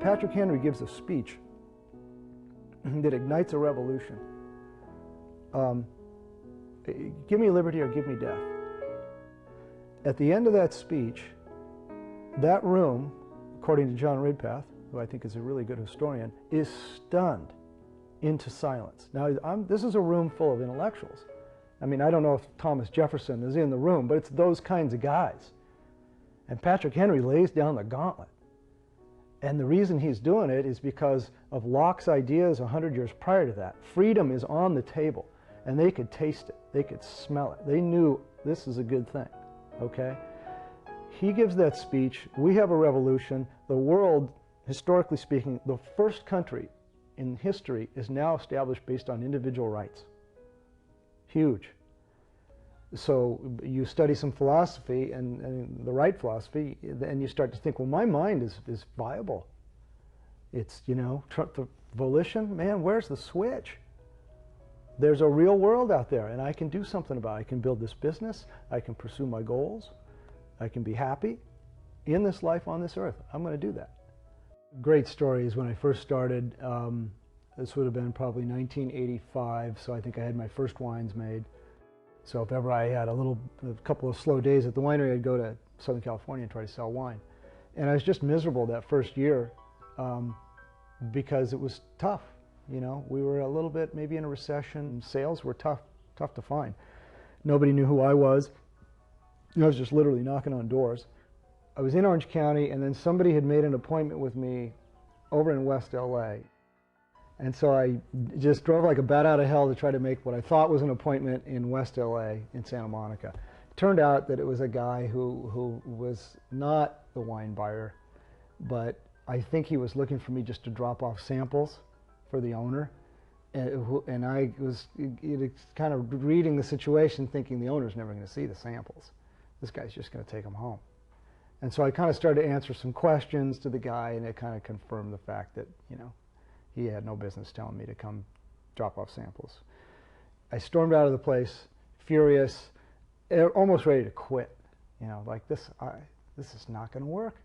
Patrick Henry gives a speech that ignites a revolution. Give me liberty or give me death. At the end of that speech, that room, according to John Ridpath, who I think is a really good historian, is stunned into silence. Now, this is a room full of intellectuals. I mean, I don't know if Thomas Jefferson is in the room, but it's those kinds of guys. And Patrick Henry lays down the gauntlet. And the reason he's doing it is because of Locke's ideas 100 years prior to that. Freedom is on the table, and they could taste it. They could smell it. They knew this is a good thing, okay? He gives that speech. We have a revolution. The world, historically speaking, the first country in history is now established based on individual rights. Huge. So you study some philosophy, and the right philosophy, and you start to think, well, my mind is viable. It's, you know, the volition, man, where's the switch? There's a real world out there, and I can do something about it. I can build this business. I can pursue my goals. I can be happy in this life on this earth. I'm going to do that. Great story is when I first started. This would have been probably 1985, so I think I had my first wines made. So if ever I had a couple of slow days at the winery, I'd go to Southern California and try to sell wine. And I was just miserable that first year because it was tough. You know, we were a little bit maybe in a recession. Sales were tough to find. Nobody knew who I was. I was just literally knocking on doors. I was in Orange County, and then somebody had made an appointment with me over in West LA. And so I just drove like a bat out of hell to try to make what I thought was an appointment in West LA in Santa Monica. It turned out that it was a guy who was not the wine buyer, but I think he was looking for me just to drop off samples for the owner. And I was kind of reading the situation thinking the owner's never going to see the samples. This guy's just going to take them home. And so I kind of started to answer some questions to the guy, and it kind of confirmed the fact that, you know, he had no business telling me to come drop off samples. I stormed out of the place, furious, almost ready to quit. You know, like this is not going to work.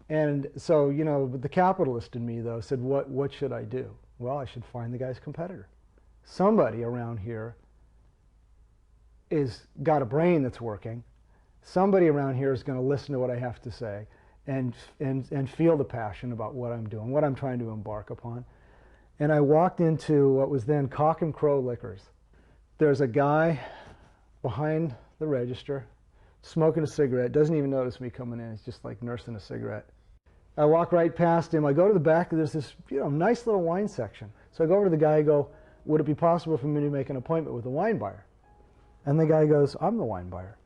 And so, you know, the capitalist in me, though, said, what should I do? Well, I should find the guy's competitor. Somebody around here is got a brain that's working. Somebody around here is going to listen to what I have to say and feel the passion about what I'm doing, what I'm trying to embark upon. And I walked into what was then Cock and Crow Liquors. There's a guy behind the register smoking a cigarette, doesn't even notice me coming in. He's just like nursing a cigarette. I walk right past him. I go to the back. There's this, you know, nice little wine section. So I go over to the guy and go, would it be possible for me to make an appointment with a wine buyer? And the guy goes, I'm the wine buyer.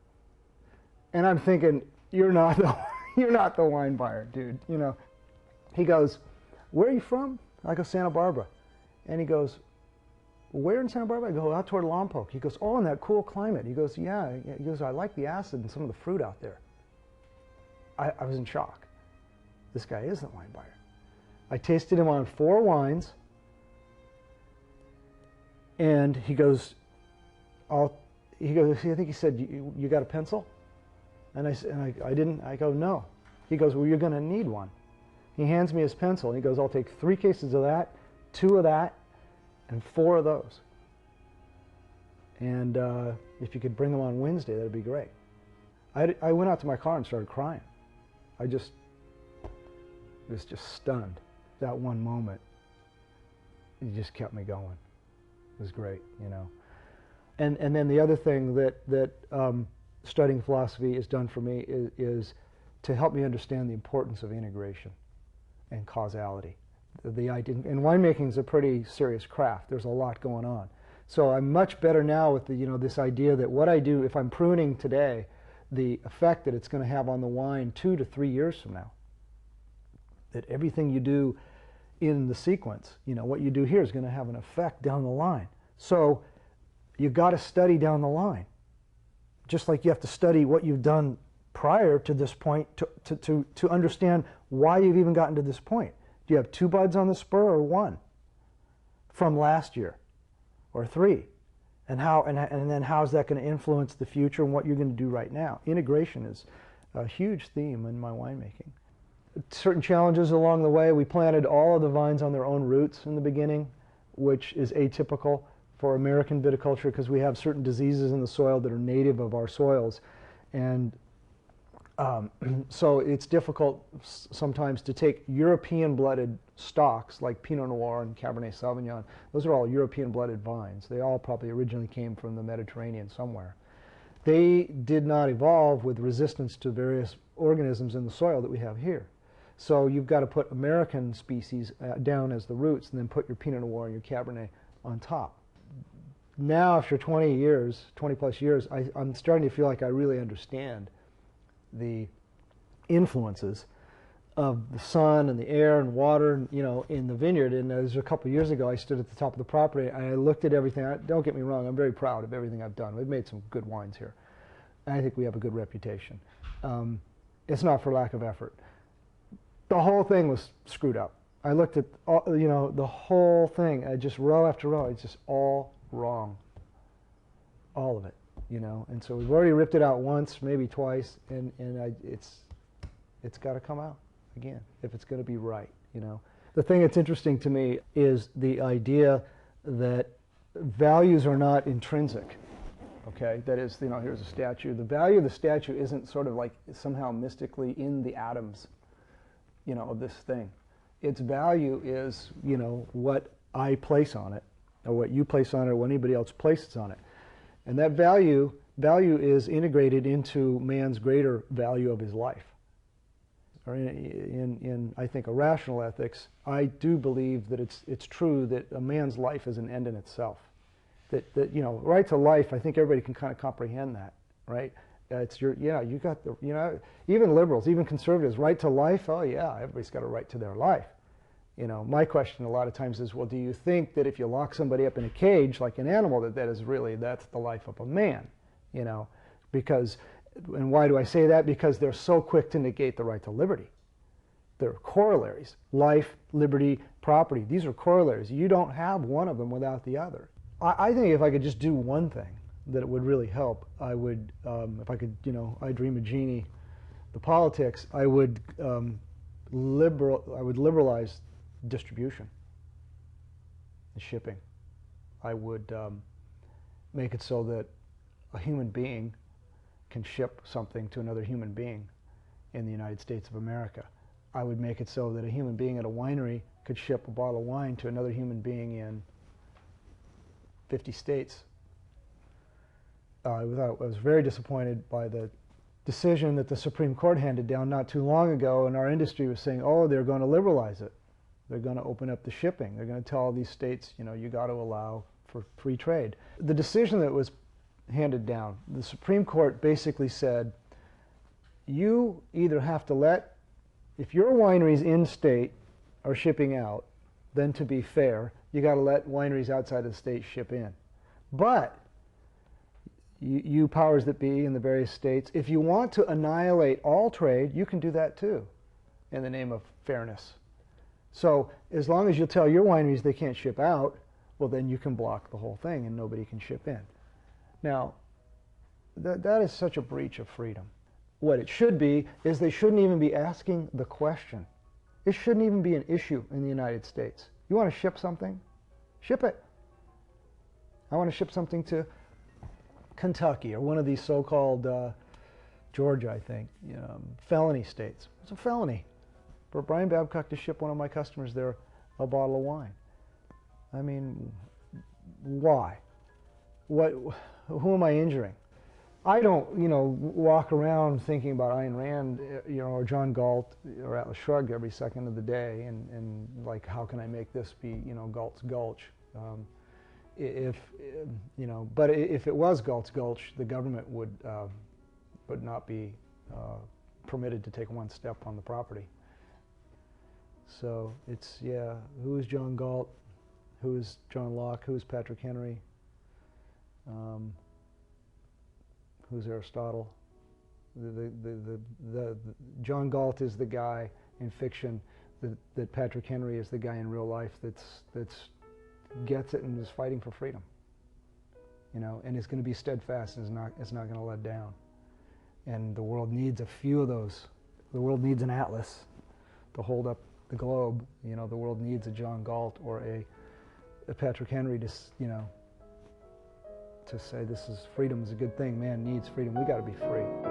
And I'm thinking, you're not the wine buyer, dude. You know. He goes, where are you from? I go, Santa Barbara. And he goes, where in Santa Barbara? I go, out toward Lompoc. He goes, oh, in that cool climate. He goes, yeah. He goes, I like the acid and some of the fruit out there. I was in shock. This guy is the wine buyer. I tasted him on 4 wines, and he goes, I think he said, you got a pencil? And I didn't. I go, no. He goes, well, you're going to need one. He hands me his pencil, and he goes, I'll take 3 cases of that, 2 of that, and 4 of those. And if you could bring them on Wednesday, that'd be great. I went out to my car and started crying. I was just stunned. That one moment, it just kept me going. It was great, you know. And then the other thing that studying philosophy has done for me is to help me understand the importance of integration and causality. The idea, and winemaking is a pretty serious craft. There's a lot going on. So I'm much better now with this idea that what I do, if I'm pruning today, the effect that it's going to have on the wine 2 to 3 years from now. That everything you do in the sequence, what you do here is going to have an effect down the line. So you've got to study down the line. Just like you have to study what you've done prior to this point to understand why you've even gotten to this point. Do you have 2 buds on the spur or 1 from last year or 3? And then how's that going to influence the future and what you're going to do right now? Integration is a huge theme in my winemaking. certain challenges along the way. We planted all of the vines on their own roots in the beginning, which is atypical for American viticulture because we have certain diseases in the soil that are native of our soils. And so it's difficult sometimes to take European-blooded stocks like Pinot Noir and Cabernet Sauvignon. Those are all European-blooded vines. They all probably originally came from the Mediterranean somewhere. They did not evolve with resistance to various organisms in the soil that we have here. So you've got to put American species down as the roots and then put your Pinot Noir and your Cabernet on top. Now, after 20 years, 20 plus years, I'm starting to feel like I really understand the influences of the sun and the air and water, you know, in the vineyard. And it was a couple of years ago, I stood at the top of the property and I looked at everything. Don't get me wrong, I'm very proud of everything I've done. We've made some good wines here. I think we have a good reputation. It's not for lack of effort. The whole thing was screwed up. I looked at all, you know, the whole thing, just row after row. It's just all wrong, all of it. You know, and so we've already ripped it out once, maybe twice, and it's got to come out again if it's going to be right. You know, the thing that's interesting to me is the idea that values are not intrinsic. Okay, that is, you know, here's a statue. The value of the statue isn't sort of like somehow mystically in the atoms, you know, of this thing. Its value is, you know, what I place on it, or what you place on it, or what anybody else places on it. And that value is integrated into man's greater value of his life. Or in I think, a rational ethics, I do believe that it's true that a man's life is an end in itself. That you know, right to life, I think everybody can kind of comprehend that, right? It's your, yeah, you got the, you know, even liberals, even conservatives, right to life, oh yeah, everybody's got a right to their life. You know, my question a lot of times is, well, do you think that if you lock somebody up in a cage like an animal, that is really, that's the life of a man? You know, because, and why do I say that? Because they're so quick to negate the right to liberty. They're corollaries. Life, liberty, property. These are corollaries. You don't have one of them without the other. I think if I could just do one thing that it would really help, I would, if I could, you know, I dream a genie, the politics, I would liberalize distribution and shipping. I would make it so that a human being can ship something to another human being in the United States of America. I would make it so that a human being at a winery could ship a bottle of wine to another human being in 50 states. I was very disappointed by the decision that the Supreme Court handed down not too long ago, and our industry was saying, oh, they're going to liberalize it. They're going to open up the shipping. They're going to tell all these states, you know, you got to allow for free trade. The decision that was handed down, the Supreme Court basically said, you either have to let, if your wineries in state are shipping out, then to be fair, you got to let wineries outside of the state ship in. But you powers that be in the various states, if you want to annihilate all trade, you can do that too, in the name of fairness. So as long as you tell your wineries they can't ship out, well, then you can block the whole thing and nobody can ship in. Now, that is such a breach of freedom. What it should be is they shouldn't even be asking the question. It shouldn't even be an issue in the United States. You want to ship something? Ship it. I want to ship something to Kentucky or one of these so-called Georgia, I think, felony states. It's a felony for Bryan Babcock to ship one of my customers there a bottle of wine. I mean, why? Who am I injuring? I don't, walk around thinking about Ayn Rand, or John Galt or Atlas Shrugged every second of the day, and like, how can I make this be, Galt's Gulch? But if it was Galt's Gulch, the government would not be permitted to take one step on the property. So it's, yeah, who is John Galt? Who is John Locke? Who is Patrick Henry? Who's Aristotle? John Galt is the guy in fiction that Patrick Henry is the guy in real life that's gets it and is fighting for freedom, and is going to be steadfast and is not going to let down. And the world needs a few of those. The world needs an Atlas to hold up the globe. You know, the world needs a John Galt or a Patrick Henry to, you know, to say this is freedom is a good thing. Man needs freedom. We got to be free.